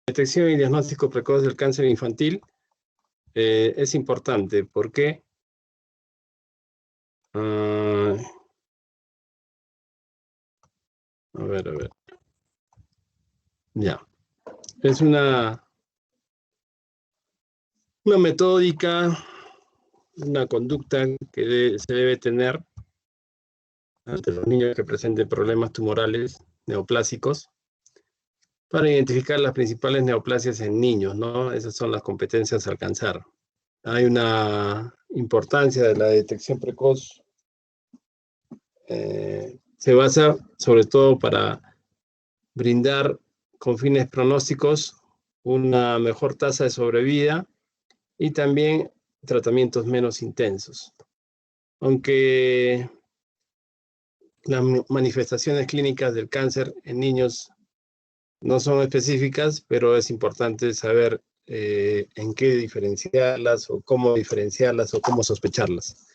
Detección y diagnóstico precoz del cáncer infantil es importante. ¿Por qué? A ver. Ya. Es una metódica, una conducta que se debe tener ante los niños que presenten problemas tumorales neoplásicos para identificar las principales neoplasias en niños, ¿no? Esas son las competencias a alcanzar. Hay una importancia de la detección precoz. Se basa sobre todo para brindar con fines pronósticos una mejor tasa de sobrevida y también tratamientos menos intensos. Aunque las manifestaciones clínicas del cáncer en niños no son específicas, pero es importante saber en qué diferenciarlas o cómo sospecharlas.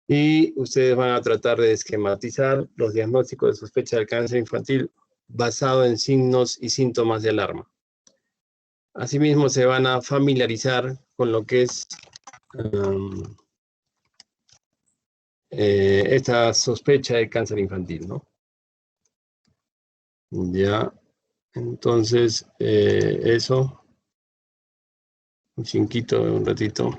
Y ustedes van a tratar de esquematizar los diagnósticos de sospecha del cáncer infantil basado en signos y síntomas de alarma. Asimismo, se van a familiarizar con lo que es esta sospecha de cáncer infantil, ¿no? Ya, entonces, eso, un cinquito, un ratito.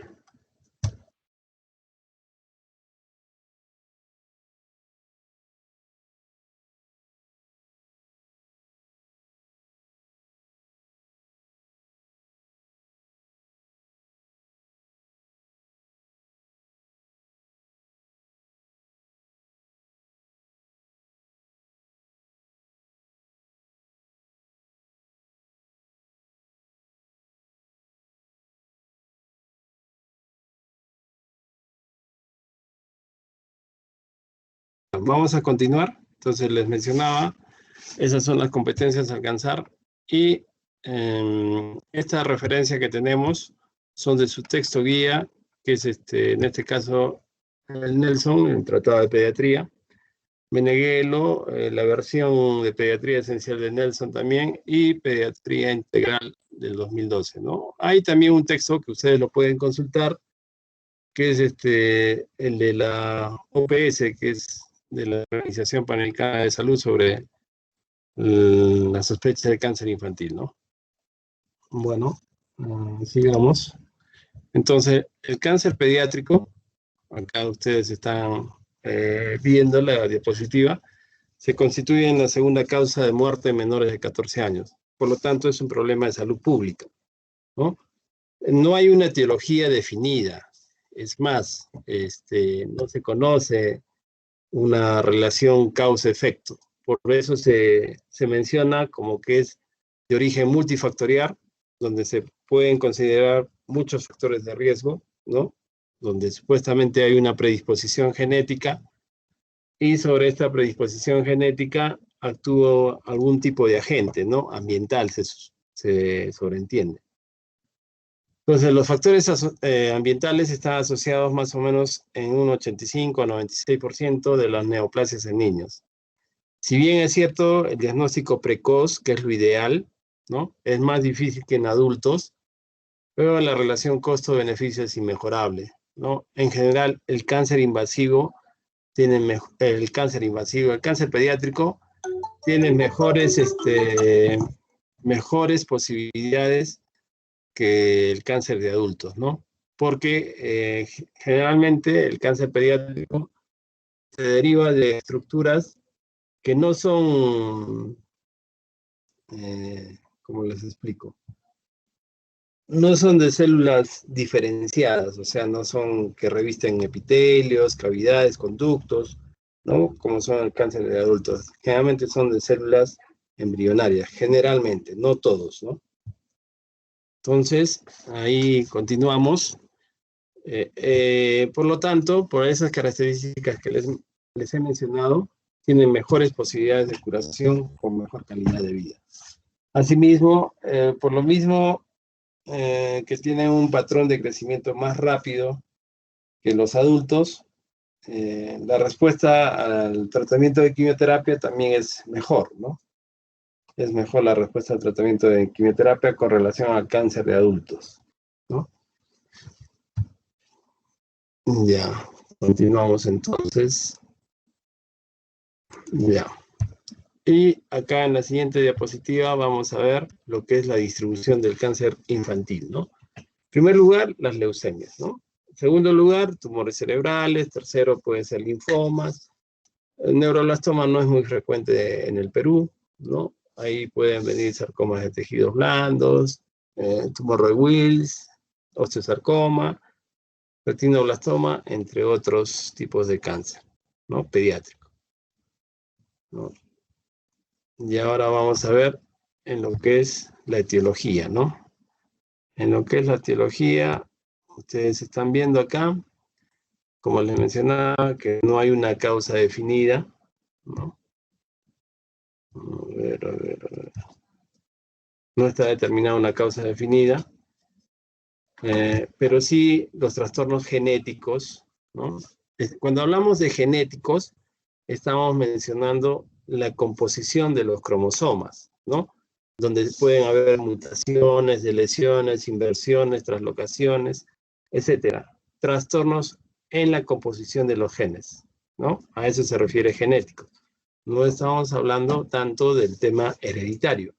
Vamos a continuar. Entonces, les mencionaba, esas son las competencias a alcanzar y esta referencia que tenemos son de su texto guía, que es en este caso el Nelson, el Tratado de Pediatría, Meneghelo, la versión de Pediatría Esencial de Nelson también, y Pediatría Integral del 2012, ¿no? Hay también un texto que ustedes lo pueden consultar, que es el de la OPS, que es de la Organización Panamericana de Salud sobre la sospecha de cáncer infantil, ¿no? Bueno, sigamos. Entonces, el cáncer pediátrico, acá ustedes están viendo la diapositiva, se constituye en la segunda causa de muerte en menores de 14 años. Por lo tanto, es un problema de salud pública, ¿no? No hay una etiología definida. Es más, no se conoce una relación causa-efecto. Por eso se menciona como que es de origen multifactorial, donde se pueden considerar muchos factores de riesgo, ¿no? Donde supuestamente hay una predisposición genética, y sobre esta predisposición genética actúa algún tipo de agente, ¿no? Ambiental, se sobreentiende. Entonces, los factores ambientales están asociados más o menos en un 85 a 96% de las neoplasias en niños. Si bien es cierto, el diagnóstico precoz, que es lo ideal, ¿no? Es más difícil que en adultos, pero la relación costo-beneficio es inmejorable, ¿no? En general, el cáncer pediátrico tiene mejores posibilidades que el cáncer de adultos, ¿no? Porque generalmente el cáncer pediátrico se deriva de estructuras que no son, ¿cómo les explico? No son de células diferenciadas, o sea, no son que revisten epitelios, cavidades, conductos, ¿no? Como son el cáncer de adultos. Generalmente son de células embrionarias, generalmente, no todos, ¿no? Entonces, ahí continuamos. Por lo tanto, por esas características que les he mencionado, tienen mejores posibilidades de curación con mejor calidad de vida. Asimismo, por lo mismo que tienen un patrón de crecimiento más rápido que los adultos, la respuesta al tratamiento de quimioterapia también es mejor, ¿no? es mejor la respuesta al tratamiento de quimioterapia con relación al cáncer de adultos, ¿no? Ya, continuamos entonces. Ya. Y acá en la siguiente diapositiva vamos a ver lo que es la distribución del cáncer infantil, ¿no? En primer lugar, las leucemias, ¿no? En segundo lugar, tumores cerebrales. Tercero, pueden ser linfomas. El neuroblastoma no es muy frecuente en el Perú, ¿no? Ahí pueden venir sarcomas de tejidos blandos, tumor de Wills, osteosarcoma, retinoblastoma, entre otros tipos de cáncer, ¿no? Pediátrico, ¿no? Y ahora vamos a ver en lo que es la etiología, ¿no? En lo que es la etiología, ustedes están viendo acá, como les mencionaba, que no hay una causa definida, ¿no? A ver, a ver, a ver. No está determinada una causa definida, pero sí los trastornos genéticos, ¿no? Cuando hablamos de genéticos, estamos mencionando la composición de los cromosomas, ¿no? Donde pueden haber mutaciones, deleciones, inversiones, translocaciones, etcétera. Trastornos en la composición de los genes, ¿no? A eso se refiere genético. No estamos hablando tanto del tema hereditario,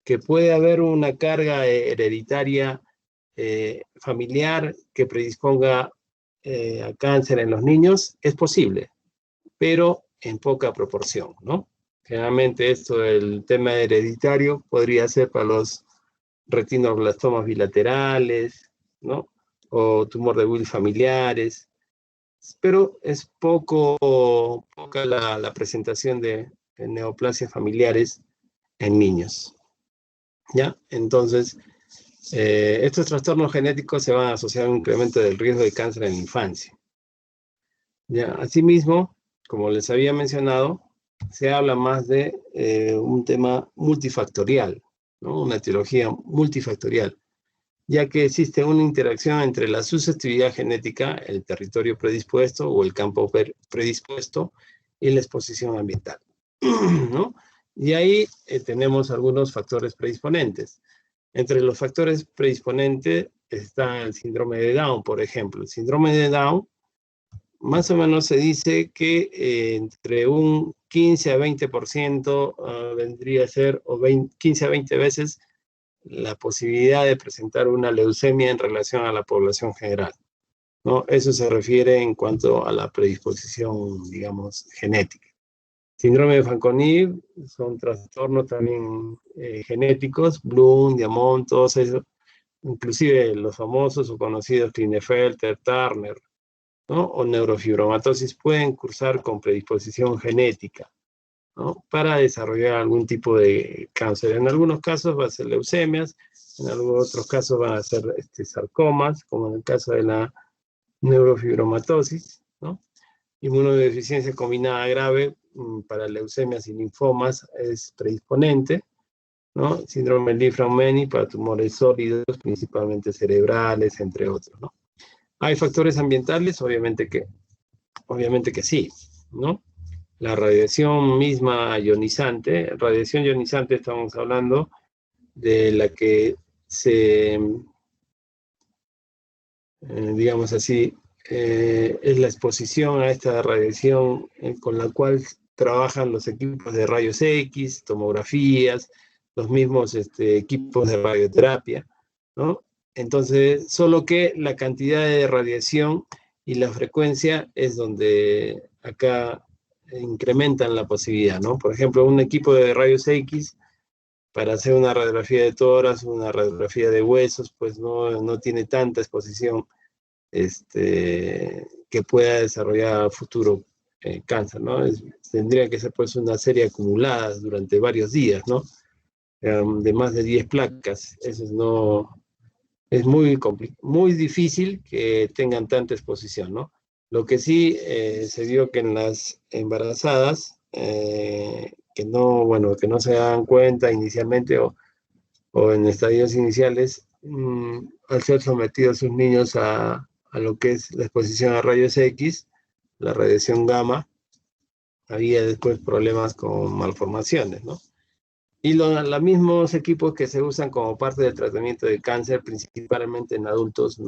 que puede haber una carga hereditaria familiar que predisponga a cáncer en los niños, es posible, pero en poca proporción, ¿no? Generalmente esto del tema hereditario podría ser para los retinoblastomas bilaterales, ¿no? O tumor de Wills familiares, pero es poca la presentación de neoplasias familiares en niños, ¿ya? Entonces, estos trastornos genéticos se van a asociar a un incremento del riesgo de cáncer en la infancia. Ya, asimismo, como les había mencionado, se habla más de un tema multifactorial, ¿no? Una etiología multifactorial, ya que existe una interacción entre la susceptibilidad genética, el territorio predispuesto o el campo predispuesto y la exposición ambiental, ¿no? Y ahí tenemos algunos factores predisponentes. Entre los factores predisponentes está el síndrome de Down, por ejemplo. El síndrome de Down, más o menos se dice que entre un 15 a 20% vendría a ser, o 15 a 20 veces, la posibilidad de presentar una leucemia en relación a la población general, ¿no? Eso se refiere en cuanto a la predisposición, digamos, genética. Síndrome de Fanconi son trastornos también genéticos, Bloom, Diamond, todos esos, inclusive los famosos o conocidos Klinefelter, Turner, ¿no? O neurofibromatosis pueden cursar con predisposición genética, ¿no? Para desarrollar algún tipo de cáncer. En algunos casos va a ser leucemias, en algunos otros casos van a ser sarcomas, como en el caso de la neurofibromatosis, ¿no? Inmunodeficiencia combinada grave para leucemias y linfomas es predisponente, ¿no? Síndrome Li-Fraumeni para tumores sólidos, principalmente cerebrales, entre otros, ¿no? ¿Hay factores ambientales? Obviamente que sí, ¿no? La radiación misma ionizante, radiación ionizante estamos hablando de la que se, digamos así, es la exposición a esta radiación con la cual trabajan los equipos de rayos X, tomografías, los mismos equipos de radioterapia, ¿no? Entonces, solo que la cantidad de radiación y la frecuencia es donde acá incrementan la posibilidad, ¿no? Por ejemplo, un equipo de rayos X para hacer una radiografía de tórax, una radiografía de huesos, pues no tiene tanta exposición que pueda desarrollar a futuro cáncer, ¿no? Tendría que ser pues una serie acumulada durante varios días, ¿no? De más de 10 placas. Eso es muy difícil que tengan tanta exposición, ¿no? Lo que sí se vio que en las embarazadas, que no se dan cuenta inicialmente o en estadios iniciales, al ser sometidos sus niños a lo que es la exposición a rayos X, la radiación gamma, había después problemas con malformaciones, ¿no? Y los mismos equipos que se usan como parte del tratamiento de cáncer, principalmente en adultos,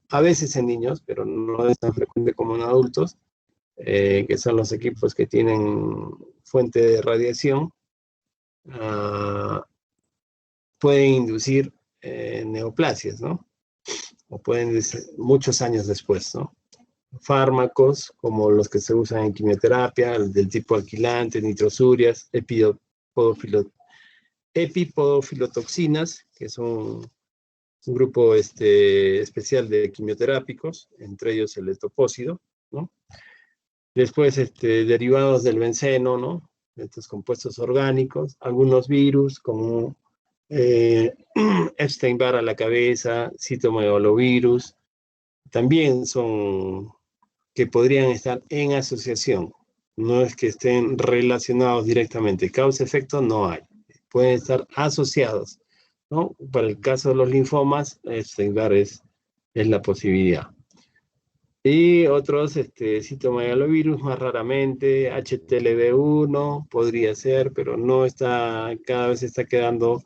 a veces en niños, pero no es tan frecuente como en adultos, que son los equipos que tienen fuente de radiación, pueden inducir neoplasias, ¿no? O pueden muchos años después, ¿no? Fármacos como los que se usan en quimioterapia, del tipo alquilante, nitrosurias, epipodofilotoxinas, que son un grupo especial de quimioterápicos, entre ellos el etopósido, ¿no? Después, derivados del benceno, ¿no? Estos compuestos orgánicos, algunos virus como Epstein-Barr a la cabeza, citomegalovirus, también son que podrían estar en asociación. No es que estén relacionados directamente. Causa-efecto no hay. Pueden estar asociados, ¿no? Para el caso de los linfomas, Epstein-Barr es la posibilidad. Y otros, citomegalovirus más raramente, HTLV1 podría ser, pero no está, cada vez está quedando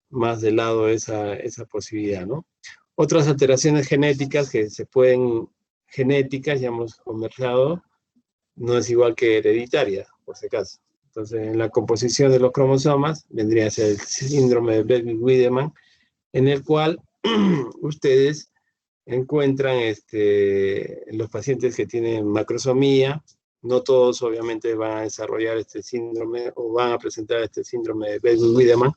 más de lado esa posibilidad, ¿no? Otras alteraciones genéticas que se pueden, genéticas, ya hemos conversado, no es igual que hereditaria, por si acaso. Entonces, en la composición de los cromosomas vendría a ser el síndrome de Bredwin-Wiedemann, en el cual ustedes encuentran los pacientes que tienen macrosomía, no todos obviamente van a desarrollar este síndrome o van a presentar este síndrome de Bredwin-Wiedemann,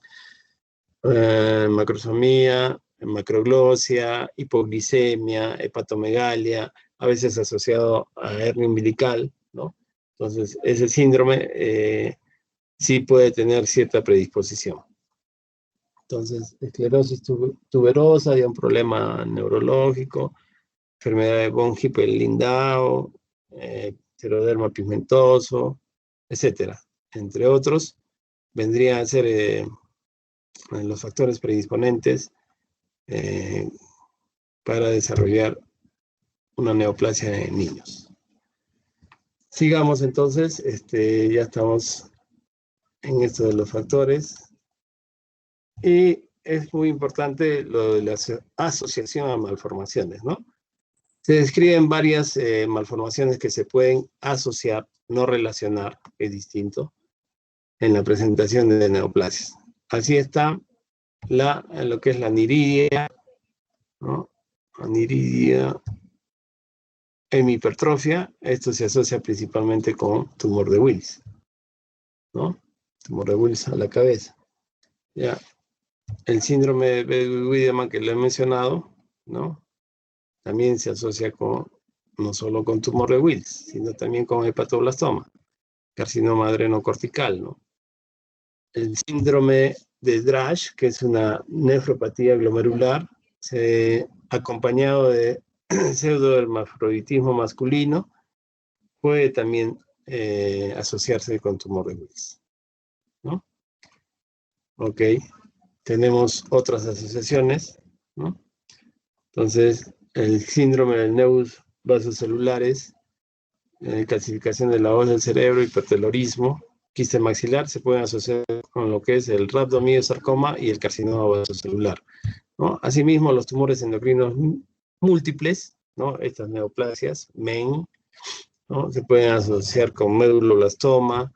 macrosomía, macroglosia, hipoglicemia, hepatomegalia, a veces asociado a hernia umbilical, ¿no? Entonces, ese síndrome sí puede tener cierta predisposición. Entonces, esclerosis tuberosa, ya un problema neurológico, enfermedad de von Hippel-Lindau, xeroderma pigmentoso, etcétera. Entre otros, vendrían a ser los factores predisponentes para desarrollar una neoplasia en niños. Sigamos entonces, ya estamos en esto de los factores. Y es muy importante lo de la asociación a malformaciones, ¿no? Se describen varias malformaciones que se pueden asociar, no relacionar, es distinto, en la presentación de neoplasias. Así está lo que es la aniridia, ¿no? Aniridia, hemipertrofia, esto se asocia principalmente con tumor de Willis, ¿no? Tumor de Willis a la cabeza. Ya. El síndrome de Wiedemann que le he mencionado, ¿no? También se asocia no solo con tumor de Willis, sino también con hepatoblastoma, carcinoma adrenocortical, ¿no? El síndrome de Drash, que es una nefropatía glomerular, acompañado de pseudohermafroditismo masculino, puede también asociarse con tumor de Willis, ¿no? Ok, tenemos otras asociaciones, ¿no? Entonces, el síndrome del nevus vasocelulares, calcificación de la voz del cerebro, hipertelorismo, quiste maxilar, se pueden asociar con lo que es el rhabdomyosarcoma y el carcinoma vasocelular, ¿no? Asimismo, los tumores endocrinos múltiples, ¿no? Estas neoplasias, MEN, ¿no? Se pueden asociar con meduloblastoma,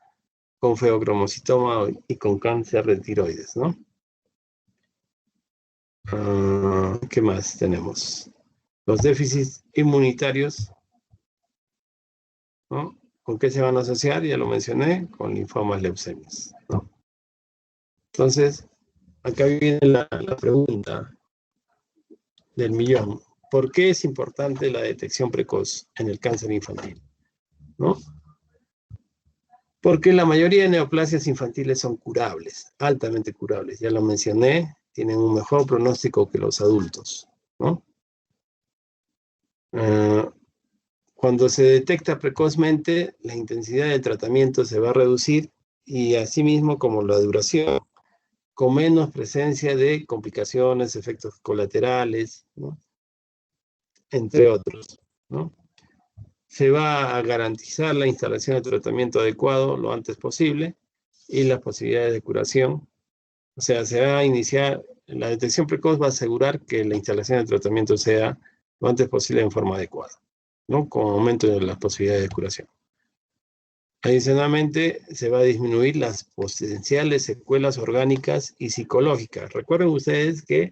con feocromocitoma y con cáncer de tiroides, ¿no? ¿Qué más tenemos? Los déficits inmunitarios, ¿no? ¿Con qué se van a asociar? Ya lo mencioné, con linfomas, leucemias, ¿no? Entonces, acá viene la pregunta del millón. ¿Por qué es importante la detección precoz en el cáncer infantil? ¿No? Porque la mayoría de neoplasias infantiles son curables, altamente curables. Ya lo mencioné, tienen un mejor pronóstico que los adultos, ¿no? Cuando se detecta precozmente, la intensidad del tratamiento se va a reducir y asimismo como la duración, con menos presencia de complicaciones, efectos colaterales, ¿no? Entre otros, ¿no? Se va a garantizar la instalación de tratamiento adecuado lo antes posible y las posibilidades de curación O sea, se va a iniciar, la detección precoz va a asegurar que la instalación de tratamiento sea lo antes posible en forma adecuada, ¿no? Con aumento de las posibilidades de curación. Adicionalmente, se va a disminuir las potenciales secuelas orgánicas y psicológicas. Recuerden ustedes que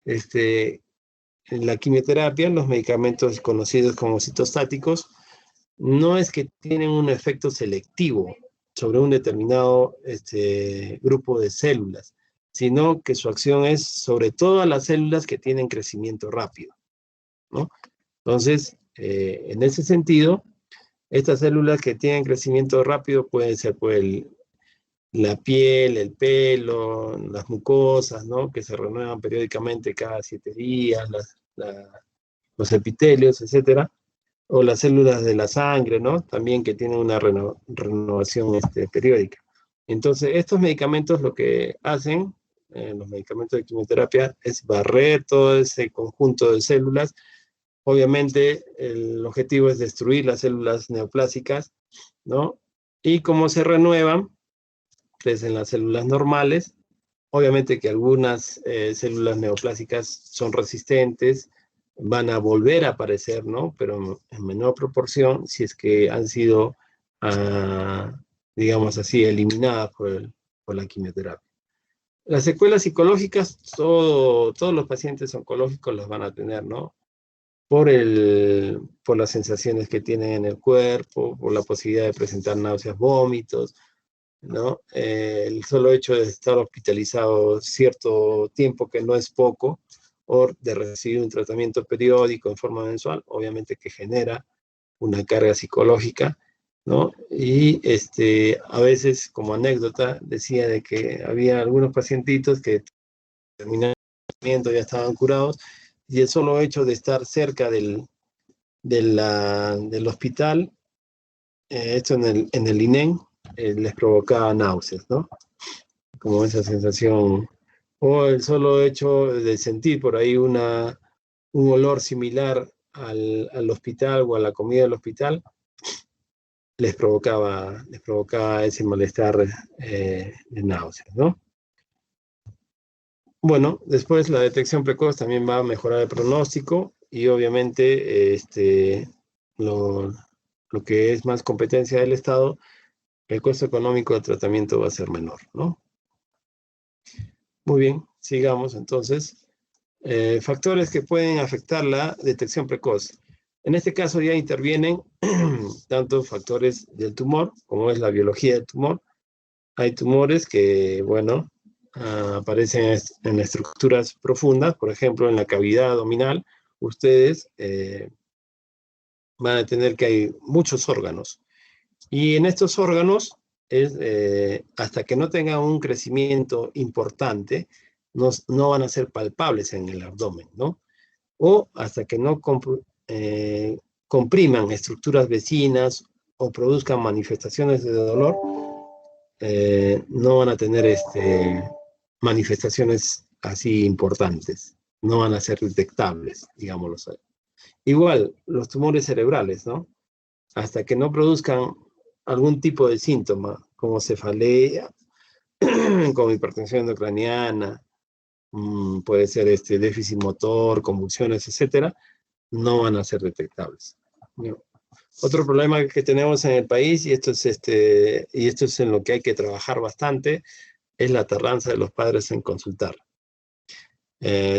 en la quimioterapia, los medicamentos conocidos como citostáticos, no es que tienen un efecto selectivo sobre un determinado grupo de células, sino que su acción es sobre todas las células que tienen crecimiento rápido, ¿no? Entonces, en ese sentido, estas células que tienen crecimiento rápido pueden ser la piel, el pelo, las mucosas, ¿no? Que se renuevan periódicamente cada 7 días, los epitelios, etcétera, o las células de la sangre, ¿no? También que tienen una renovación periódica. Entonces, estos medicamentos lo que hacen, los medicamentos de quimioterapia, es barrer todo ese conjunto de células. Obviamente, el objetivo es destruir las células neoplásicas, ¿no? Y como se renuevan, crecen las células normales. Obviamente que algunas células neoplásicas son resistentes, van a volver a aparecer, ¿no? Pero en menor proporción si es que han sido, digamos así, eliminadas por la quimioterapia. Las secuelas psicológicas, todos los pacientes oncológicos las van a tener, ¿no? Por las sensaciones que tienen en el cuerpo, por la posibilidad de presentar náuseas, vómitos, ¿no? El solo hecho de estar hospitalizado cierto tiempo, que no es poco, o de recibir un tratamiento periódico en forma mensual, obviamente que genera una carga psicológica, ¿no? Y a veces, como anécdota, decía de que había algunos pacientitos que terminaron el tratamiento, ya estaban curados, y el solo hecho de estar cerca del hospital, esto en el INEM, les provocaba náuseas, ¿no? Como esa sensación, o el solo hecho de sentir por ahí un olor similar al hospital o a la comida del hospital, les provocaba ese malestar de náuseas, ¿no? Bueno, después la detección precoz también va a mejorar el pronóstico y obviamente lo que es más competencia del Estado, el costo económico del tratamiento va a ser menor, ¿no? Muy bien, sigamos entonces. Factores que pueden afectar la detección precoz. En este caso ya intervienen tanto factores del tumor, como es la biología del tumor. Hay tumores que, bueno, aparecen en estructuras profundas, por ejemplo, en la cavidad abdominal. Ustedes van a tener que hay muchos órganos. Y en estos órganos, hasta que no tengan un crecimiento importante, no van a ser palpables en el abdomen, ¿no? O hasta que no compriman estructuras vecinas o produzcan manifestaciones de dolor, no van a tener manifestaciones así importantes, no van a ser detectables, digámoslo así. Igual, los tumores cerebrales, ¿no? Hasta que no produzcan algún tipo de síntoma, como cefalea, como hipertensión endocraniana, puede ser déficit motor, convulsiones, etcétera, no van a ser detectables. Otro problema que tenemos en el país, y esto es en lo que hay que trabajar bastante, es la tardanza de los padres en consultar.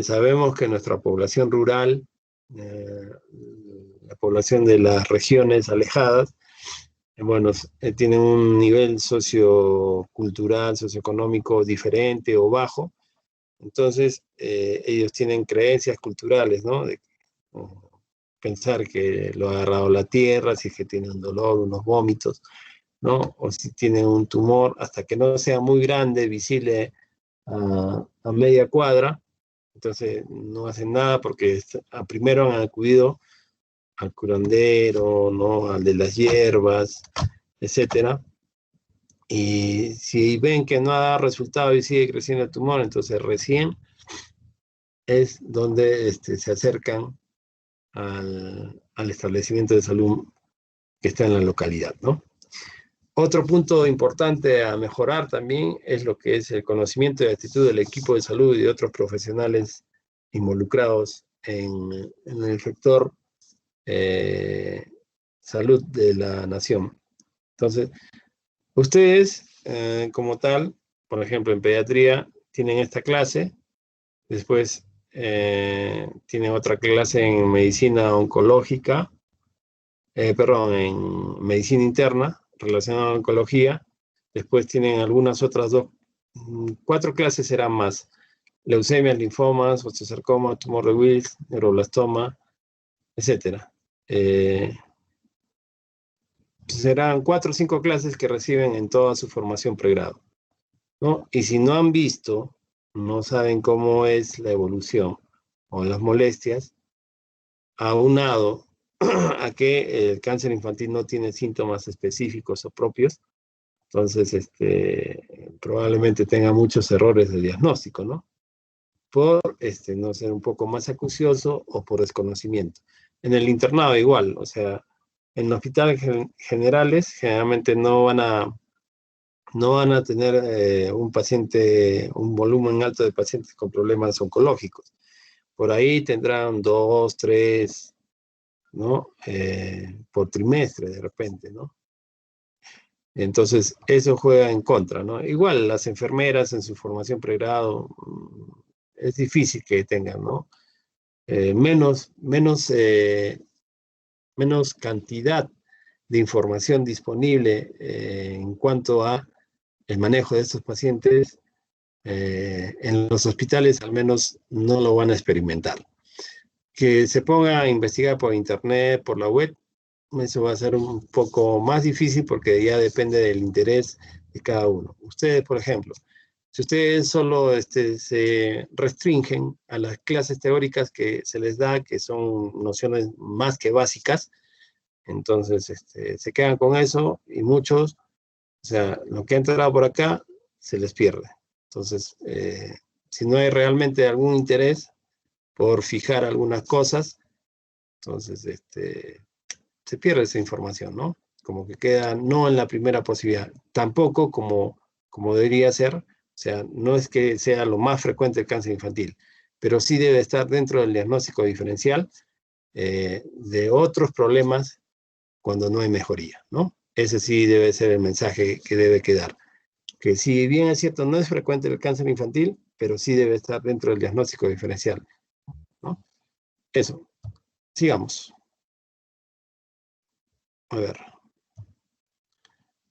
Sabemos que nuestra población rural, la población de las regiones alejadas, bueno, tienen un nivel sociocultural, socioeconómico diferente o bajo. Entonces, ellos tienen creencias culturales, ¿no? De pensar que lo ha agarrado la tierra, si es que tiene un dolor, unos vómitos, ¿no? O si tiene un tumor, hasta que no sea muy grande, visible a media cuadra, entonces no hacen nada porque primero han acudido al curandero, ¿no? Al de las hierbas, etcétera. Y si ven que no ha dado resultado y sigue creciendo el tumor, entonces recién es donde se acercan al establecimiento de salud que está en la localidad, ¿no? Otro punto importante a mejorar también es lo que es el conocimiento y actitud del equipo de salud y de otros profesionales involucrados en el sector salud de la nación. Entonces, ustedes, como tal, por ejemplo, en pediatría, tienen esta clase, después tienen otra clase en medicina oncológica, perdón, en medicina interna, relacionada a la oncología, después tienen algunas otras 4 clases serán más, leucemias, linfomas, osteosarcoma, tumor de Wills, neuroblastoma, etc. Serán 4 o 5 clases que reciben en toda su formación pregrado, ¿no? Y si no han visto, no saben cómo es la evolución o las molestias, aunado a que el cáncer infantil no tiene síntomas específicos o propios, entonces probablemente tenga muchos errores de diagnóstico, ¿no? Por no ser un poco más acucioso o por desconocimiento. En el internado igual, o sea, en hospitales generales generalmente no van a tener un volumen alto de pacientes con problemas oncológicos. Por ahí tendrán 2, 3, ¿no? Por trimestre de repente, ¿no? Entonces, eso juega en contra, ¿no? Igual las enfermeras en su formación pregrado es difícil que tengan, ¿no? Menos cantidad de información disponible en cuanto a el manejo de estos pacientes, en los hospitales al menos no lo van a experimentar. Que se ponga a investigar por internet, por la web, eso va a ser un poco más difícil porque ya depende del interés de cada uno. Ustedes, por ejemplo, si ustedes solo se restringen a las clases teóricas que se les da, que son nociones más que básicas, entonces se quedan con eso y muchos, o sea, lo que ha entrado por acá se les pierde. Entonces, si no hay realmente algún interés por fijar algunas cosas, entonces se pierde esa información, ¿no? Como que queda no en la primera posibilidad, tampoco como debería ser, o sea, no es que sea lo más frecuente el cáncer infantil, pero sí debe estar dentro del diagnóstico diferencial de otros problemas cuando no hay mejoría, ¿no? Ese sí debe ser el mensaje que debe quedar. Que si bien es cierto, no es frecuente el cáncer infantil, pero sí debe estar dentro del diagnóstico diferencial, ¿no? Eso. Sigamos. A ver.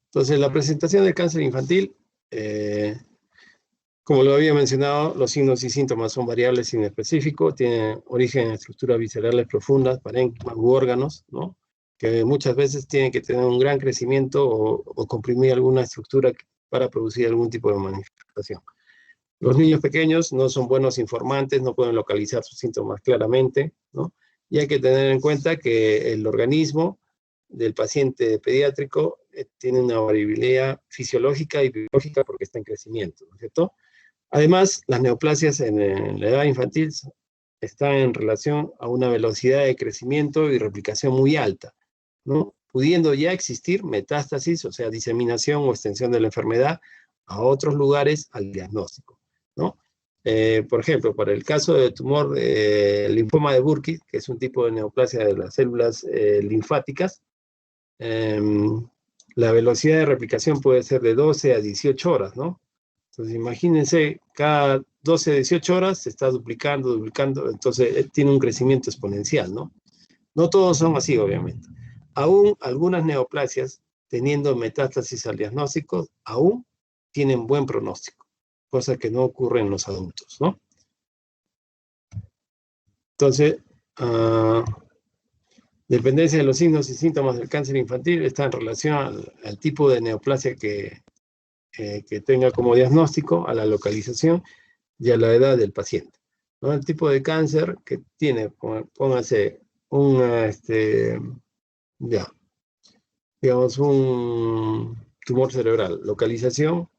Entonces, la presentación del cáncer infantil, como lo había mencionado, los signos y síntomas son variables inespecíficos, tienen origen en estructuras viscerales profundas, parénquimas u órganos, ¿no? Que muchas veces tienen que tener un gran crecimiento o comprimir alguna estructura para producir algún tipo de manifestación. Los niños pequeños no son buenos informantes, no pueden localizar sus síntomas claramente, ¿no? Y hay que tener en cuenta que el organismo del paciente pediátrico tiene una variabilidad fisiológica y biológica porque está en crecimiento, ¿no es cierto? Además, las neoplasias en la edad infantil están en relación a una velocidad de crecimiento y replicación muy alta, ¿no? Pudiendo ya existir metástasis, o sea, diseminación o extensión de la enfermedad a otros lugares al diagnóstico, ¿no? Por ejemplo, para el caso de tumor linfoma de Burkitt, que es un tipo de neoplasia de las células linfáticas, la velocidad de replicación puede ser de 12 a 18 horas, ¿no? Entonces, imagínense, cada 12 a 18 horas se está duplicando, entonces tiene un crecimiento exponencial, ¿no? No todos son así, obviamente. Aún algunas neoplasias, teniendo metástasis al diagnóstico, aún tienen buen pronóstico, cosa que no ocurre en los adultos, ¿no? Entonces, dependencia de los signos y síntomas del cáncer infantil está en relación al tipo de neoplasia que tenga como diagnóstico, a la localización y a la edad del paciente, ¿no? El tipo de cáncer que tiene, póngase digamos, un tumor cerebral, localización,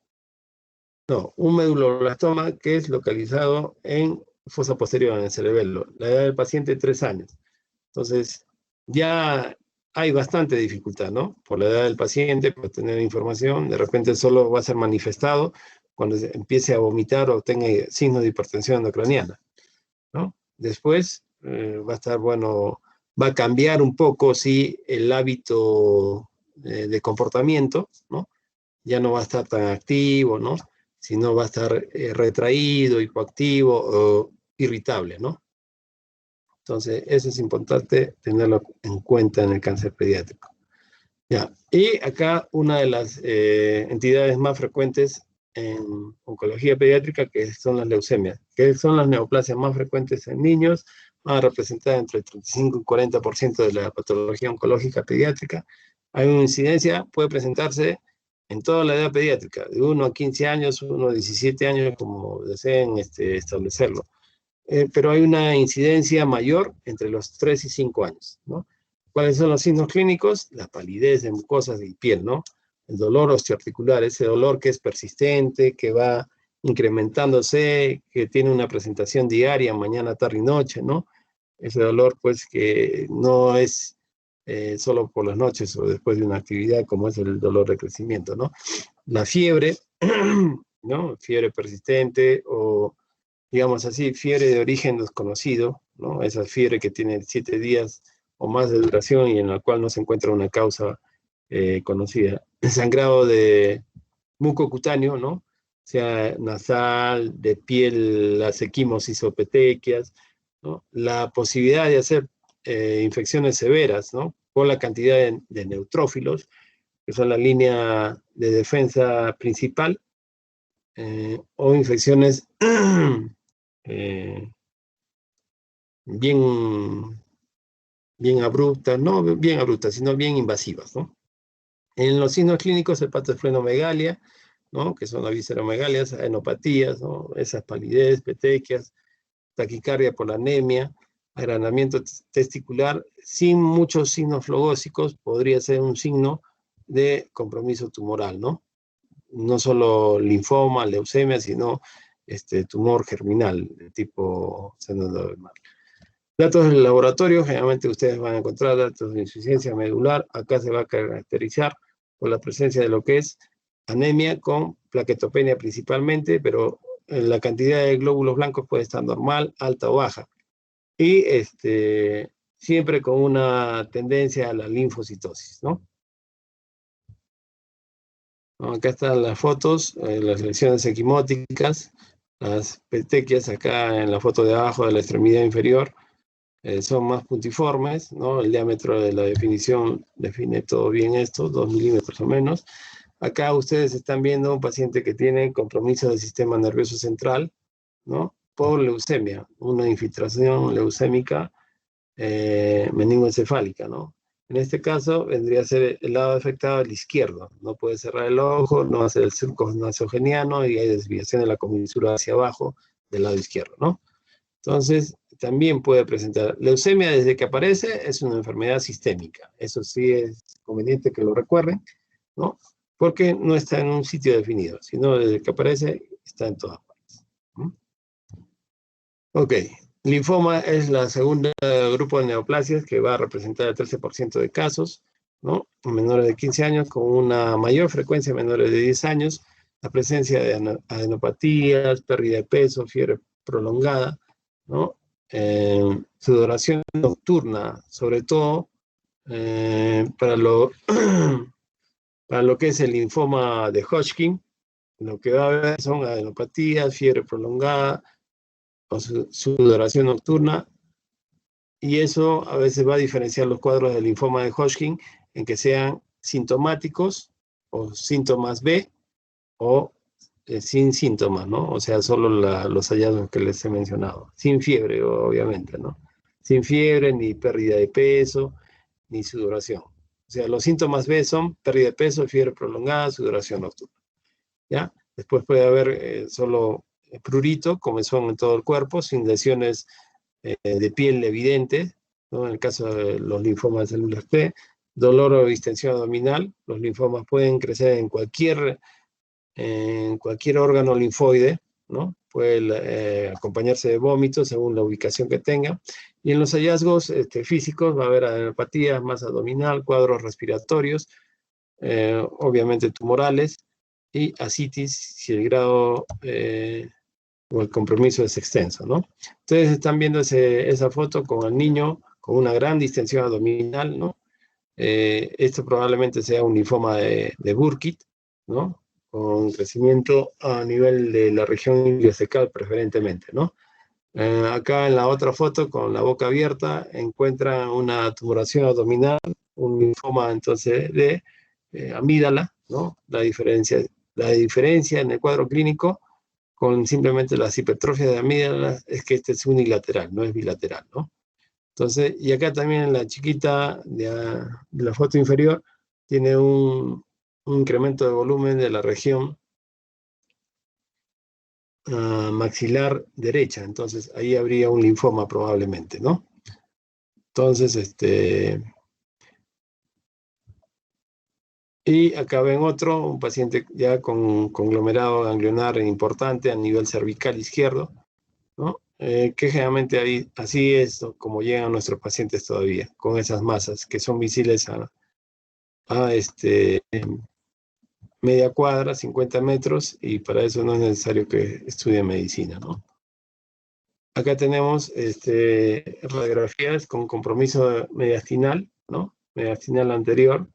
no, un medulloblastoma que es localizado en fosa posterior en el cerebelo, la edad del paciente 3 años. Entonces, ya hay bastante dificultad, ¿no? Por la edad del paciente, por tener información, de repente solo va a ser manifestado cuando empiece a vomitar o tenga signos de hipertensión endocraniana, ¿no? Después va a estar, bueno, va a cambiar un poco, sí, el hábito de comportamiento, ¿no? Ya no va a estar tan activo, ¿no? Sino va a estar retraído, hipoactivo o irritable, ¿no? Entonces, eso es importante tenerlo en cuenta en el cáncer pediátrico. Ya. Y acá una de las entidades más frecuentes en oncología pediátrica, que son las leucemias, que son las neoplasias más frecuentes en niños, van a representar entre el 35 y 40% de la patología oncológica pediátrica. Hay una incidencia, puede presentarse en toda la edad pediátrica, de 1 a 15 años, 1 a 17 años, como deseen establecerlo. Pero hay una incidencia mayor entre los 3 y 5 años, ¿no? ¿Cuáles son los signos clínicos? La palidez de mucosas y piel, ¿no? El dolor osteoarticular, ese dolor que es persistente, que va incrementándose, que tiene una presentación diaria, mañana, tarde y noche, ¿no? Ese dolor, pues, que no es solo por las noches o después de una actividad, como es el dolor de crecimiento, ¿no? La fiebre, ¿no? Fiebre persistente o, digamos así, fiebre de origen desconocido, ¿no? Esa fiebre que tiene 7 días o más de duración y en la cual no se encuentra una causa conocida. El sangrado de mucocutáneo, ¿no? Sea nasal, de piel, las equimosis o petequias, ¿no? La posibilidad de hacer infecciones severas, ¿no? Por la cantidad de neutrófilos, que son la línea de defensa principal, o infecciones bien abruptas, no bien abruptas, sino bien invasivas, ¿no? En los signos clínicos, hepatosplenomegalia, ¿no? Que son las visceromegalias, adenopatías, ¿no? Esas palidez, petequias, taquicardia por la anemia, agranamiento testicular, sin muchos signos flogósicos, podría ser un signo de compromiso tumoral, ¿no? No solo linfoma, leucemia, sino tumor germinal de tipo senodermal. Datos del laboratorio, generalmente ustedes van a encontrar datos de insuficiencia medular. Acá se va a caracterizar por la presencia de lo que es anemia con plaquetopenia principalmente, pero la cantidad de glóbulos blancos puede estar normal, alta o baja. Y siempre con una tendencia a la linfocitosis, ¿no? Acá están las fotos, las lesiones equimóticas, las petequias acá en la foto de abajo de la extremidad inferior. Son más puntiformes, ¿no? El diámetro de la definición define todo bien esto, 2 milímetros o menos. Acá ustedes están viendo un paciente que tiene compromiso del sistema nervioso central, ¿no? Por leucemia, una infiltración leucémica meningoencefálica, ¿no? En este caso vendría a ser el lado afectado el izquierdo. No puede cerrar el ojo, no hace el surco nasogeniano y hay desviación de la comisura hacia abajo del lado izquierdo, ¿no? Entonces, también puede presentar leucemia desde que aparece, es una enfermedad sistémica. Eso sí es conveniente que lo recuerden, ¿no? Porque no está en un sitio definido, sino desde que aparece está en todas partes. ¿Mm? Ok, linfoma es la segunda grupo de neoplasias que va a representar el 13% de casos, ¿no? En menores de 15 años, con una mayor frecuencia en menores de 10 años, la presencia de adenopatías, pérdida de peso, fiebre prolongada, ¿no? Sudoración nocturna, sobre todo para lo que es el linfoma de Hodgkin, lo que va a haber son adenopatías, fiebre prolongada, o sudoración nocturna, y eso a veces va a diferenciar los cuadros del linfoma de Hodgkin en que sean sintomáticos o síntomas B o sin síntomas, ¿no? O sea, solo los hallazgos que les he mencionado. Sin fiebre, obviamente, ¿no? Sin fiebre, ni pérdida de peso, ni sudoración. O sea, los síntomas B son pérdida de peso, fiebre prolongada, sudoración nocturna. ¿Ya? Después puede haber solo prurito, comezón en todo el cuerpo, sin lesiones de piel evidentes, ¿no? En el caso de los linfomas de células T, dolor o distensión abdominal. Los linfomas pueden crecer en cualquier órgano linfoide, ¿no? puede acompañarse de vómitos según la ubicación que tenga. Y en los hallazgos físicos va a haber adenopatía, masa abdominal, cuadros respiratorios, obviamente tumorales, y ascitis si el grado o el compromiso es extenso, ¿no? Ustedes están viendo esa foto con el niño con una gran distensión abdominal, ¿no? Esto probablemente sea un linfoma de Burkitt, ¿no? Con crecimiento a nivel de la región iliocecal preferentemente, ¿no? Acá en la otra foto, con la boca abierta, encuentra una tumoración abdominal, un linfoma entonces de amígdala, ¿no? La diferencia en el cuadro clínico con simplemente las hipertrofias de amígdala es que este es unilateral, no es bilateral, ¿no? Entonces, y acá también en la chiquita de la foto inferior tiene un incremento de volumen de la región maxilar derecha, entonces ahí habría un linfoma probablemente, ¿no? Entonces, y acá ven un paciente ya con conglomerado ganglionar importante a nivel cervical izquierdo, ¿no? Que generalmente ahí, así es como llegan nuestros pacientes todavía, con esas masas que son visibles a media cuadra, 50 metros, y para eso no es necesario que estudie medicina, ¿no? Acá tenemos radiografías con compromiso mediastinal, ¿no? Mediastinal anterior,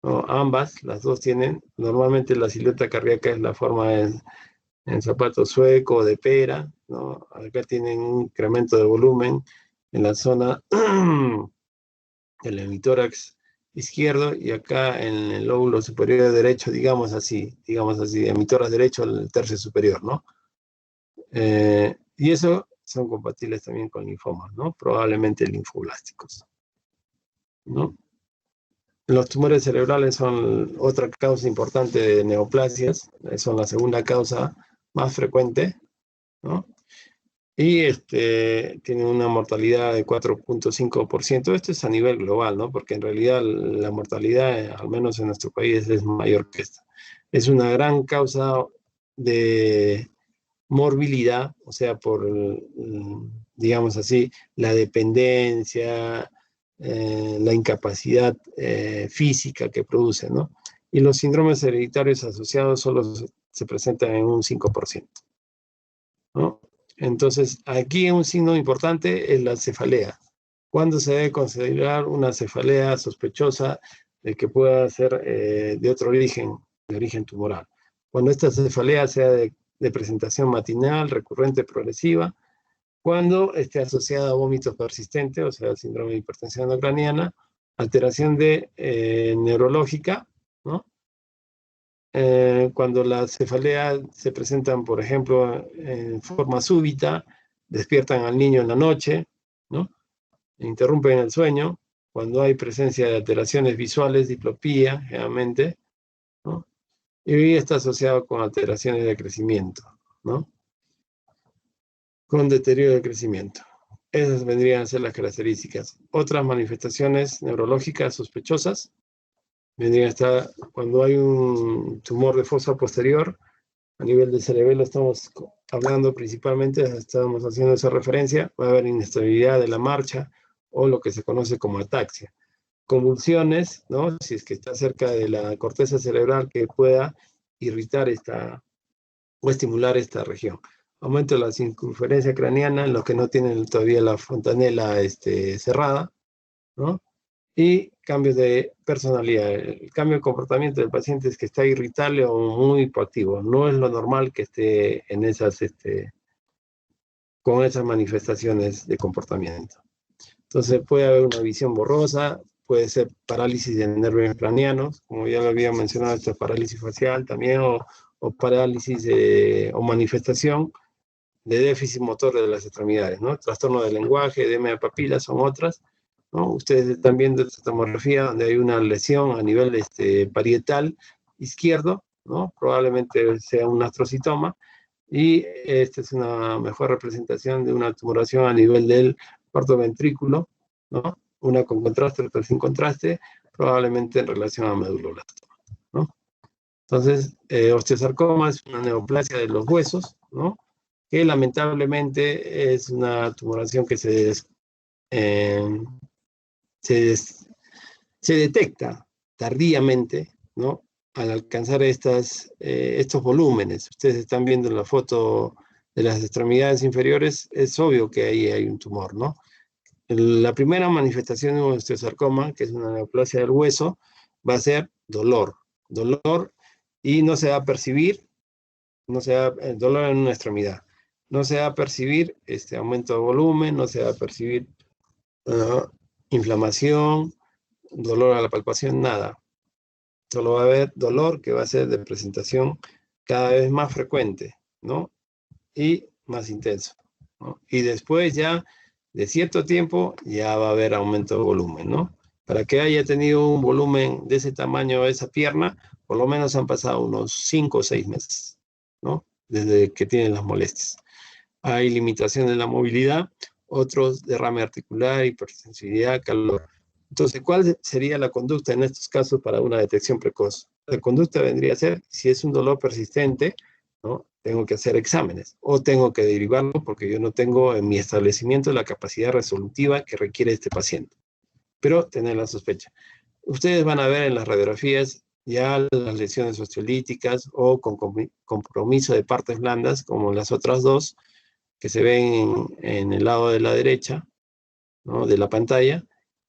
¿no? Ambas, las dos tienen, normalmente la silueta cardíaca es la forma en zapato sueco o de pera, ¿no? Acá tienen un incremento de volumen en la zona del hemitórax izquierdo y acá en el lóbulo superior derecho, digamos así, hemitórax derecho, el tercio superior, ¿no? Y eso son compatibles también con linfomas, ¿no? Probablemente linfoblásticos, ¿no? Los tumores cerebrales son otra causa importante de neoplasias, son la segunda causa más frecuente, ¿no? Y tienen una mortalidad de 4.5%. Esto es a nivel global, ¿no? Porque en realidad la mortalidad, al menos en nuestro país, es mayor que esta. Es una gran causa de morbilidad, o sea, por, digamos así, la dependencia, la incapacidad física que produce, ¿no? Y los síndromes hereditarios asociados solo se presentan en un 5%, ¿no? Entonces, aquí un signo importante es la cefalea. ¿Cuándo se debe considerar una cefalea sospechosa de que pueda ser de otro origen, de origen tumoral? Cuando esta cefalea sea de presentación matinal, recurrente, progresiva, cuando esté asociada a vómitos persistentes, o sea, síndrome de hipertensión endocraniana, alteración neurológica, ¿no? Cuando las cefaleas se presentan, por ejemplo, en forma súbita, despiertan al niño en la noche, ¿no? Interrumpen el sueño, cuando hay presencia de alteraciones visuales, diplopía, generalmente, ¿no? Y está asociado con alteraciones de crecimiento, ¿no? Con deterioro de crecimiento. Esas vendrían a ser las características. Otras manifestaciones neurológicas sospechosas vendrían a estar cuando hay un tumor de fosa posterior. A nivel del cerebelo estamos hablando principalmente, estamos haciendo esa referencia, va a haber inestabilidad de la marcha o lo que se conoce como ataxia. Convulsiones, ¿no? Si es que está cerca de la corteza cerebral que pueda irritar o estimular esta región. Aumento de la circunferencia craneana en los que no tienen todavía la fontanela cerrada, ¿no? Y cambios de personalidad. El cambio de comportamiento del paciente es que está irritable o muy hipoactivo. No es lo normal que esté en con esas manifestaciones de comportamiento. Entonces puede haber una visión borrosa, puede ser parálisis de nervios craneanos, como ya lo había mencionado, esto es parálisis facial también, o parálisis o manifestación de déficit motor de las extremidades, ¿no? Trastorno del lenguaje, edema de papilas son otras, ¿no? Ustedes están viendo esta tomografía donde hay una lesión a nivel parietal izquierdo, ¿no? Probablemente sea un astrocitoma, y esta es una mejor representación de una tumoración a nivel del cuarto ventrículo, ¿no? Una con contraste, otra sin contraste, probablemente en relación a meduloblastoma, ¿no? Entonces, osteosarcoma es una neoplasia de los huesos, ¿no? que lamentablemente es una tumoración que se detecta tardíamente, ¿no? Al alcanzar estos volúmenes. Ustedes están viendo en la foto de las extremidades inferiores, es obvio que ahí hay un tumor, ¿no? La primera manifestación de un osteosarcoma, que es una neoplasia del hueso, va a ser dolor y no se va a percibir, el dolor en una extremidad. No se va a percibir aumento de volumen, no se va a percibir inflamación, dolor a la palpación, nada. Solo va a haber dolor que va a ser de presentación cada vez más frecuente, ¿no? Y más intenso, ¿no? Y después ya, de cierto tiempo, ya va a haber aumento de volumen, ¿no? Para que haya tenido un volumen de ese tamaño esa pierna, por lo menos han pasado unos 5 o 6 meses, ¿no? Desde que tienen las molestias. Hay limitación en la movilidad, otros derrame articular, hipersensibilidad, calor. Entonces, ¿cuál sería la conducta en estos casos para una detección precoz? La conducta vendría a ser, si es un dolor persistente, ¿no? Tengo que hacer exámenes o tengo que derivarlo porque yo no tengo en mi establecimiento la capacidad resolutiva que requiere este paciente. Pero tener la sospecha. Ustedes van a ver en las radiografías ya las lesiones osteolíticas o con compromiso de partes blandas, como las otras dos, que se ven en el lado de la derecha, ¿no? De la pantalla,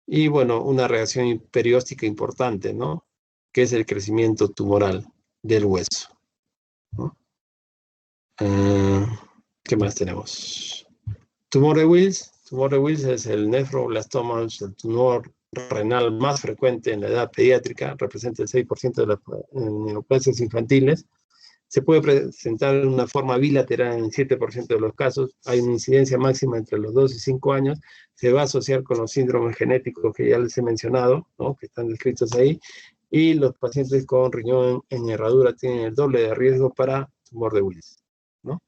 y bueno, una reacción perióstica importante, ¿no? Que es el crecimiento tumoral del hueso, ¿no? ¿Qué más tenemos? Tumor de Wills. Tumor de Wills es el nefroblastoma, el tumor renal más frecuente en la edad pediátrica, representa el 6% de las neoplasias infantiles. Se puede presentar en una forma bilateral en el 7% de los casos. Hay una incidencia máxima entre los 2 y 5 años. Se va a asociar con los síndromes genéticos que ya les he mencionado, ¿no? Que están descritos ahí. Y los pacientes con riñón en herradura tienen el doble de riesgo para tumor de Wills, ¿no?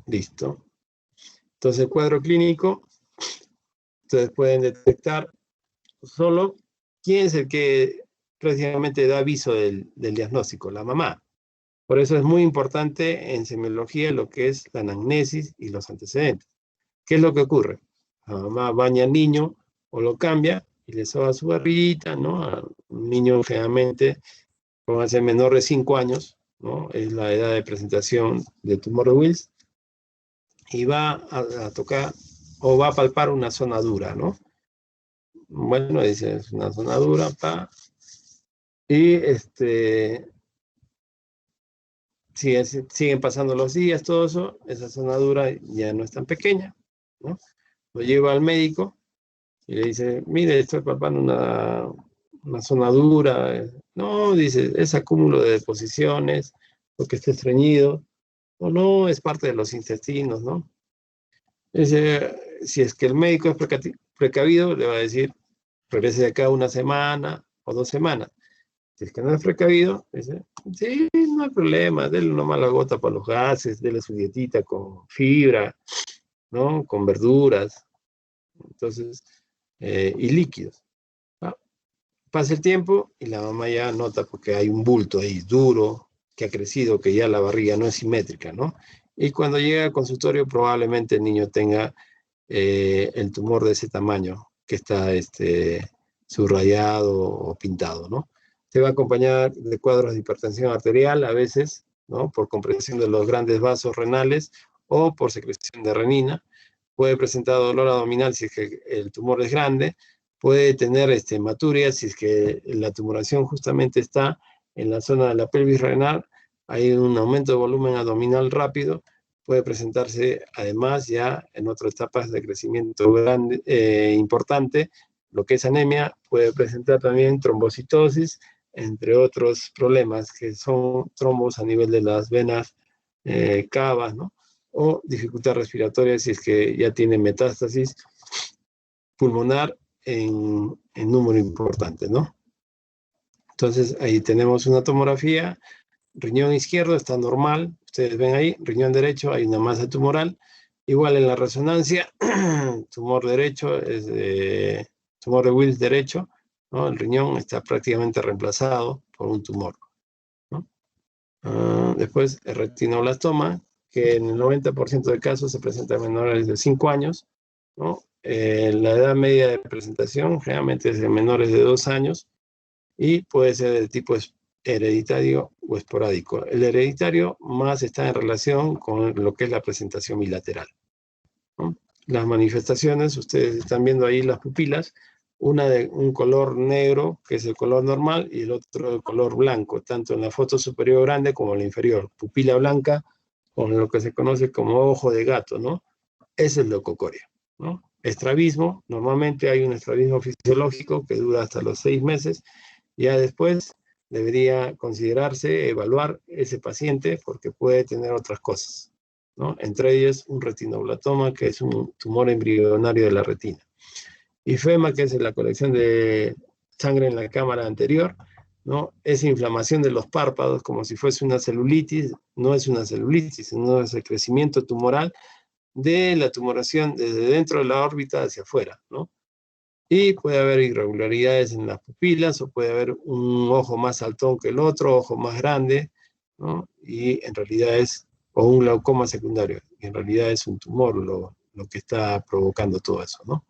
Listo. Entonces, el cuadro clínico, ustedes pueden detectar solo quién es el que prácticamente da aviso del diagnóstico, la mamá. Por eso es muy importante en semiología lo que es la anamnesis y los antecedentes. ¿Qué es lo que ocurre? La mamá baña al niño o lo cambia y le soba su barbita, ¿no? A un niño generalmente, póngase menor de 5 años, ¿no? Es la edad de presentación de tumor de Wills, y va a tocar o va a palpar una zona dura, ¿no? Bueno, dice, es una zona dura, pa. Y siguen pasando los días, todo eso, esa zona dura ya no es tan pequeña, ¿no? Lo lleva al médico y le dice, mire, estoy palpando una zona dura. No, dice, es acúmulo de deposiciones, porque está estreñido, o no, es parte de los intestinos, ¿no? Dice, si es que el médico es precavido, le va a decir, regrese de acá una semana o 2 semanas. Si es que no es precavido, dice, sí, no hay problema, déle nomás la gota para los gases, déle su dietita con fibra, ¿no? Con verduras, entonces, y líquidos, ¿no? Pasa el tiempo y la mamá ya nota porque hay un bulto ahí duro, que ha crecido, que ya la barriga no es simétrica, ¿no? Y cuando llega al consultorio probablemente el niño tenga el tumor de ese tamaño, que está subrayado o pintado, ¿no? Se va a acompañar de cuadros de hipertensión arterial a veces, ¿no? Por compresión de los grandes vasos renales o por secreción de renina. Puede presentar dolor abdominal si es que el tumor es grande. Puede tener hematuria si es que la tumoración justamente está en la zona de la pelvis renal. Hay un aumento de volumen abdominal rápido. Puede presentarse además ya en otras etapas de crecimiento grande, importante, lo que es anemia. Puede presentar también trombocitosis, entre otros problemas que son trombos a nivel de las venas cavas, ¿no? O dificultad respiratoria si es que ya tiene metástasis pulmonar en número importante, ¿no? Entonces ahí tenemos una tomografía. Riñón izquierdo está normal, ustedes ven ahí, riñón derecho hay una masa tumoral. Igual en la resonancia, tumor derecho es tumor de Wills derecho, ¿no? El riñón está prácticamente reemplazado por un tumor, ¿no? Después, el retinoblastoma, que en el 90% de casos se presenta en menores de 5 años, ¿no? La edad media de presentación generalmente es de menores de 2 años y puede ser de tipo hereditario o esporádico. El hereditario más está en relación con lo que es la presentación bilateral, ¿no? Las manifestaciones, ustedes están viendo ahí las pupilas, una de un color negro, que es el color normal, y el otro de color blanco, tanto en la foto superior grande como en la inferior. Pupila blanca con lo que se conoce como ojo de gato, ¿no? Esa es leucocoria, ¿no? Estrabismo, normalmente hay un estrabismo fisiológico que dura hasta los 6 meses. Ya después debería considerarse, evaluar ese paciente porque puede tener otras cosas, ¿no? Entre ellas un retinoblatoma, que es un tumor embrionario de la retina. IFEMA, que es la colección de sangre en la cámara anterior, ¿no? Es inflamación de los párpados como si fuese una celulitis. No es una celulitis, sino es el crecimiento tumoral de la tumoración desde dentro de la órbita hacia afuera, ¿no? Y puede haber irregularidades en las pupilas, o puede haber un ojo más saltón que el otro, ojo más grande, ¿no? Y en realidad es, o un glaucoma secundario, y en realidad es un tumor lo que está provocando todo eso, ¿no?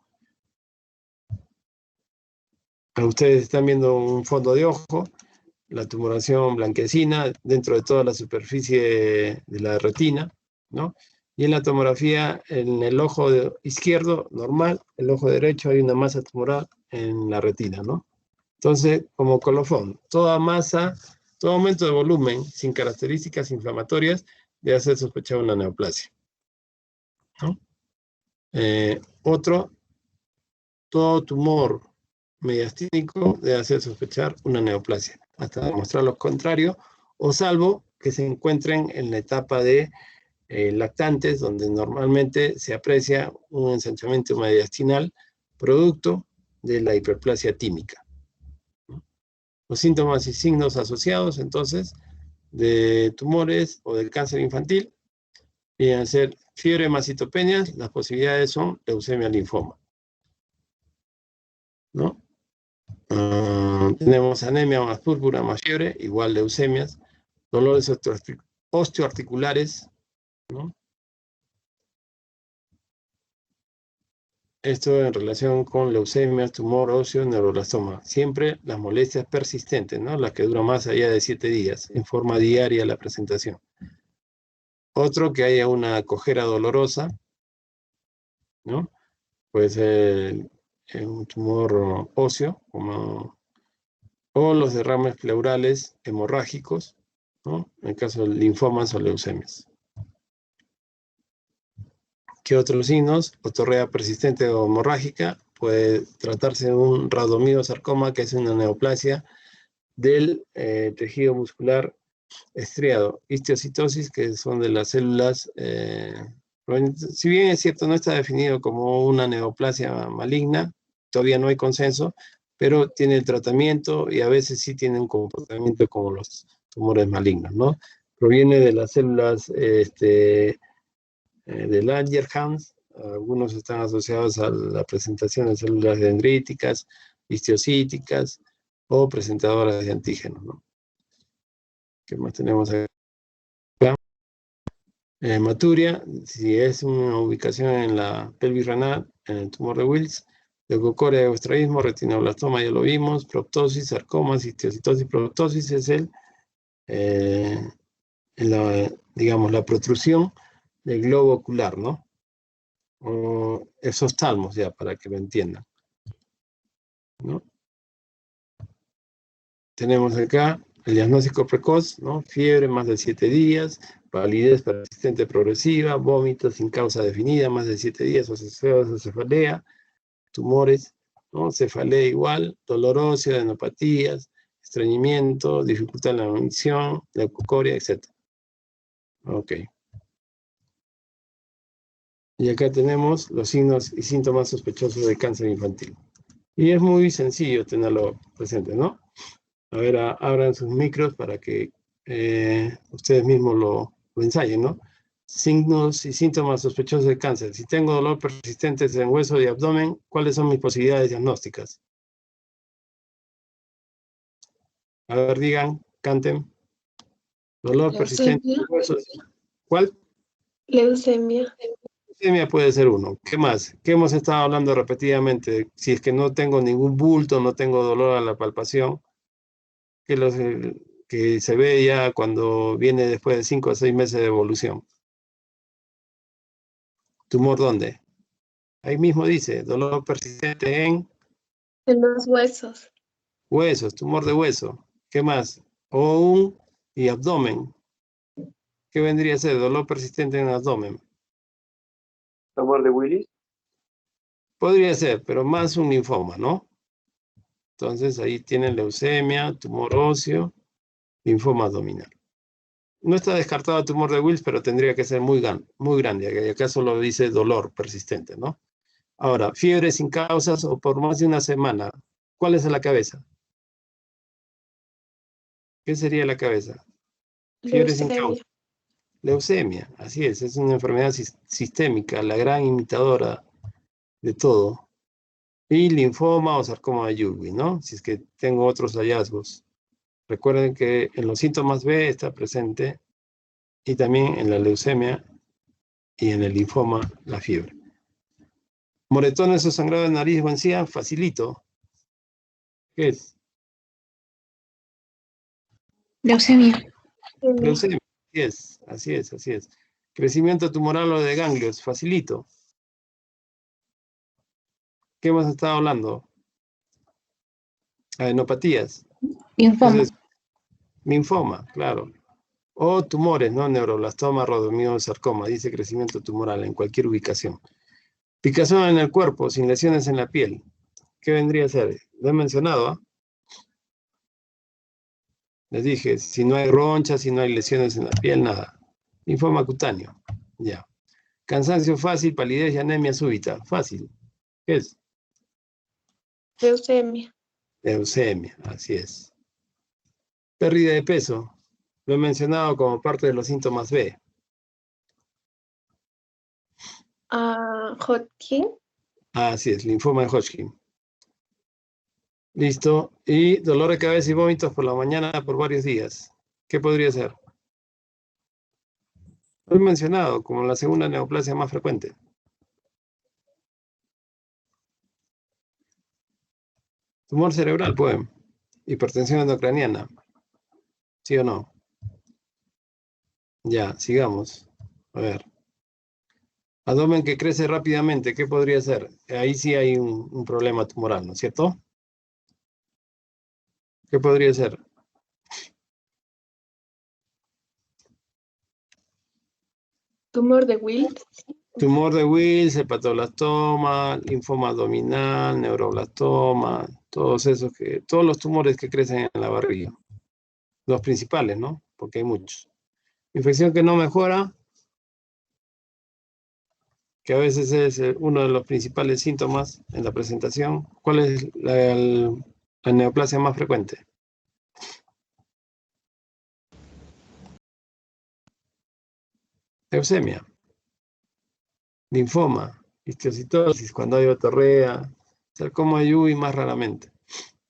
Ustedes están viendo un fondo de ojo, la tumoración blanquecina dentro de toda la superficie de la retina, ¿no? Y en la tomografía, en el ojo izquierdo, normal, el ojo derecho hay una masa tumoral en la retina, ¿no? Entonces, como colofón, toda masa, todo aumento de volumen sin características inflamatorias debe hacer sospechar una neoplasia, ¿no? Todo tumor mediastínico debe hacer sospechar una neoplasia, hasta demostrar lo contrario, o salvo que se encuentren en la etapa de lactantes, donde normalmente se aprecia un ensanchamiento mediastinal producto de la hiperplasia tímica, ¿no? Los síntomas y signos asociados, entonces, de tumores o del cáncer infantil vienen a ser fiebre, hematocitopenias, las posibilidades son leucemia, linfoma, ¿no? Tenemos anemia más púrpura más fiebre, igual leucemias, dolores osteoarticulares, ¿no? Esto en relación con leucemias, tumor óseo, neuroblastoma. Siempre las molestias persistentes, ¿no? Las que duran más allá de 7 días, en forma diaria la presentación. Otro, que haya una cojera dolorosa, ¿no? Puede ser un tumor óseo, o los derrames pleurales hemorrágicos, ¿no? En el caso de linfomas o leucemias. ¿Qué otros signos? Otorrea persistente o hemorrágica. Puede tratarse de un radomidosarcoma, que es una neoplasia del tejido muscular estriado. Histiocytosis, que son de las células, si bien es cierto, no está definido como una neoplasia maligna, todavía no hay consenso, pero tiene el tratamiento y a veces sí tiene un comportamiento como los tumores malignos, ¿no? Proviene de las células de Langerhans. Algunos están asociados a la presentación de células dendríticas, histiocytíticas o presentadoras de antígenos, ¿no? ¿Qué más tenemos acá? Hematuria, si es una ubicación en la pelvis renal, en el tumor de Wills. Leucocoria, estrabismo, retinoblastoma, ya lo vimos. Proptosis, sarcomas, histiocytosis. Proptosis es digamos, la protrusión del globo ocular, ¿no? Esos talmos, ya, para que lo entiendan, ¿no? Tenemos acá el diagnóstico precoz, ¿no? Fiebre más de 7 días, palidez persistente progresiva, vómitos sin causa definida, más de 7 días, asociados a cefalea, tumores, ¿no? Cefalea igual, dolor óseo, adenopatías, estreñimiento, dificultad en la emisión, leucocoria, etc. Ok. Y acá tenemos los signos y síntomas sospechosos de cáncer infantil. Y es muy sencillo tenerlo presente, ¿no? A ver, abran sus micros para que ustedes mismos lo ensayen, ¿no? Signos y síntomas sospechosos de cáncer. Si tengo dolor persistente en hueso y abdomen, ¿cuáles son mis posibilidades diagnósticas? A ver, digan, canten. Dolor persistente en Leucemia. los huesos. ¿Cuál? Leucemia. Leucemia puede ser uno. ¿Qué más? ¿Qué hemos estado hablando repetidamente? Si es que no tengo ningún bulto, no tengo dolor a la palpación, que se ve ya cuando viene después de 5 o 6 meses de evolución. ¿Tumor dónde? Ahí mismo dice, dolor persistente en En los huesos. huesos, tumor de hueso. ¿Qué más? O y abdomen. ¿Qué vendría a ser? Dolor persistente en el abdomen. ¿Tumor de Willis? Podría ser, pero más un linfoma, ¿no? Entonces ahí tienen leucemia, tumor óseo, linfoma abdominal. No está descartado el tumor de Wills, pero tendría que ser muy grande. Acá solo dice dolor persistente, ¿no? Ahora, fiebre sin causas o por más de una semana. ¿Cuál es la cabeza? ¿Qué sería la cabeza? Fiebre sin causa. Leucemia. Leucemia, así es una enfermedad sistémica, la gran imitadora de todo. Y linfoma o sarcoma de Ewing, ¿no? Si es que tengo otros hallazgos. Recuerden que en los síntomas B está presente y también en la leucemia y en el linfoma la fiebre. Moretones o sangrado de nariz o encía, facilito. ¿Qué es? Leucemia. Leucemia, así es. Crecimiento tumoral o de ganglios, facilito. ¿Qué hemos estado hablando? Adenopatías. Linfoma. Entonces, linfoma, claro. O tumores, ¿no? Neuroblastoma, rodomiosarcoma, dice crecimiento tumoral en cualquier ubicación. Picazón en el cuerpo, sin lesiones en la piel. ¿Qué vendría a ser? Lo he mencionado, ¿ah? Les dije, si no hay ronchas, si no hay lesiones en la piel, nada. Linfoma cutáneo, ya. Cansancio fácil, palidez y anemia súbita, fácil. ¿Qué es? Leucemia. Leucemia, así es. Pérdida de peso, lo he mencionado como parte de los síntomas B. Hodgkin. Así es, linfoma de Hodgkin. Listo. Y dolor de cabeza y vómitos por la mañana por varios días. ¿Qué podría ser? Lo he mencionado como la segunda neoplasia más frecuente. Tumor cerebral, pues. Hipertensión endocraniana. ¿Sí o no? Ya, sigamos. A ver. Abdomen que crece rápidamente, ¿qué podría ser? Ahí sí hay un problema tumoral, ¿no es cierto? ¿Qué podría ser? Tumor de Wills. Tumor de Wills, hepatoblastoma, linfoma abdominal, neuroblastoma, todos los tumores que crecen en la barriga. Los principales, ¿no? Porque hay muchos. Infección que no mejora, que a veces es uno de los principales síntomas en la presentación. ¿Cuál es la neoplasia más frecuente? Leucemia, linfoma, histiocytosis, cuando hay otorrea, sarcoma de Ewing más raramente.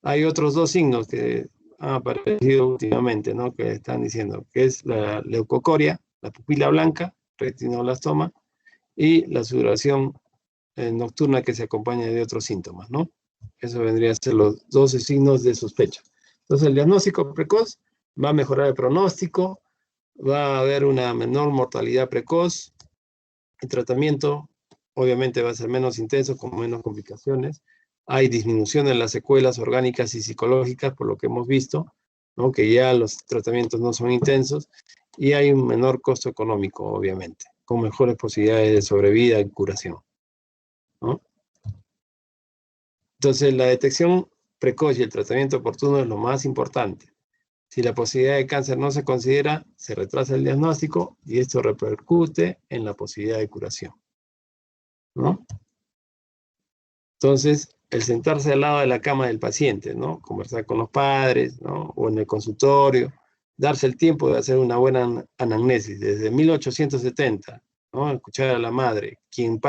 Hay otros dos signos que han aparecido últimamente, ¿no? Que están diciendo, que es la leucocoria, la pupila blanca, retinoblastoma, y la sudoración nocturna que se acompaña de otros síntomas, ¿no? Eso vendrían a ser los 12 signos de sospecha. Entonces, el diagnóstico precoz va a mejorar el pronóstico, va a haber una menor mortalidad precoz, el tratamiento obviamente va a ser menos intenso, con menos complicaciones. Hay disminución en las secuelas orgánicas y psicológicas, por lo que hemos visto, ¿no? Que ya los tratamientos no son intensos, y hay un menor costo económico, obviamente, con mejores posibilidades de sobrevida y curación, ¿no? Entonces, la detección precoz y el tratamiento oportuno es lo más importante. Si la posibilidad de cáncer no se considera, se retrasa el diagnóstico y esto repercute en la posibilidad de curación, ¿no? Entonces, el sentarse al lado de la cama del paciente, ¿no? Conversar con los padres, ¿no? O en el consultorio, darse el tiempo de hacer una buena anamnesis desde 1870, ¿no? Escuchar a la madre, quien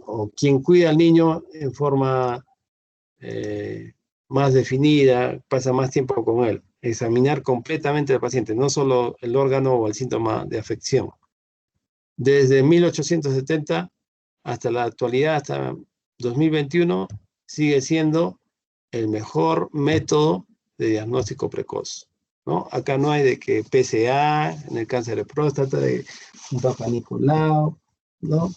o quien cuida al niño en forma más definida, pasa más tiempo con él. examinar completamente al paciente, no solo el órgano o el síntoma de afección. Desde 1870 hasta la actualidad, hasta 2021, sigue siendo el mejor método de diagnóstico precoz, ¿no? Acá no hay de que PSA, en el cáncer de próstata, de un Papa Nicolau, ¿no?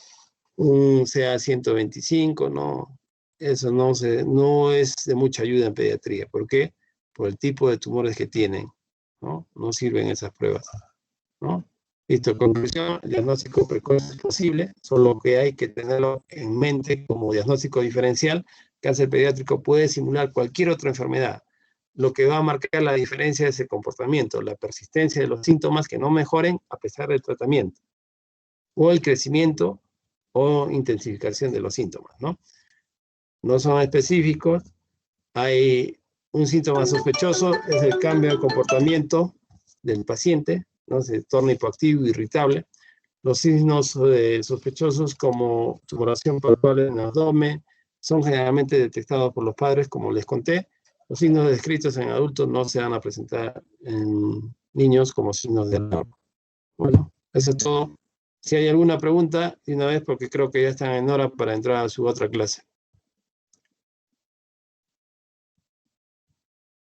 Un CA125, ¿no? Eso no es de mucha ayuda en pediatría. ¿Por qué? Por el tipo de tumores que tienen, ¿no? No sirven esas pruebas, ¿no? Listo, conclusión, el diagnóstico precoz es posible, solo que hay que tenerlo en mente como diagnóstico diferencial. Cáncer pediátrico puede simular cualquier otra enfermedad. Lo que va a marcar la diferencia es el comportamiento, la persistencia de los síntomas que no mejoren a pesar del tratamiento, o el crecimiento o intensificación de los síntomas, ¿no? No son específicos. Hay un síntoma sospechoso, es el cambio de comportamiento del paciente, ¿no? Se torna hipoactivo, irritable. Los signos sospechosos como tumoración palpable en el abdomen son generalmente detectados por los padres, como les conté. Los signos descritos en adultos no se van a presentar en niños como signos de alarma. Bueno, eso es todo. Si hay alguna pregunta, de una vez, porque creo que ya están en hora para entrar a su otra clase.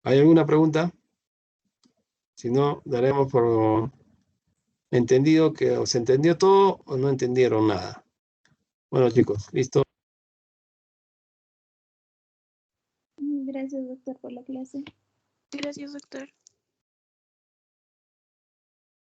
¿Hay alguna pregunta? Si no, daremos por entendido que o se entendió todo o no entendieron nada. Bueno, chicos, listo. Gracias, doctor, por la clase. Gracias, doctor.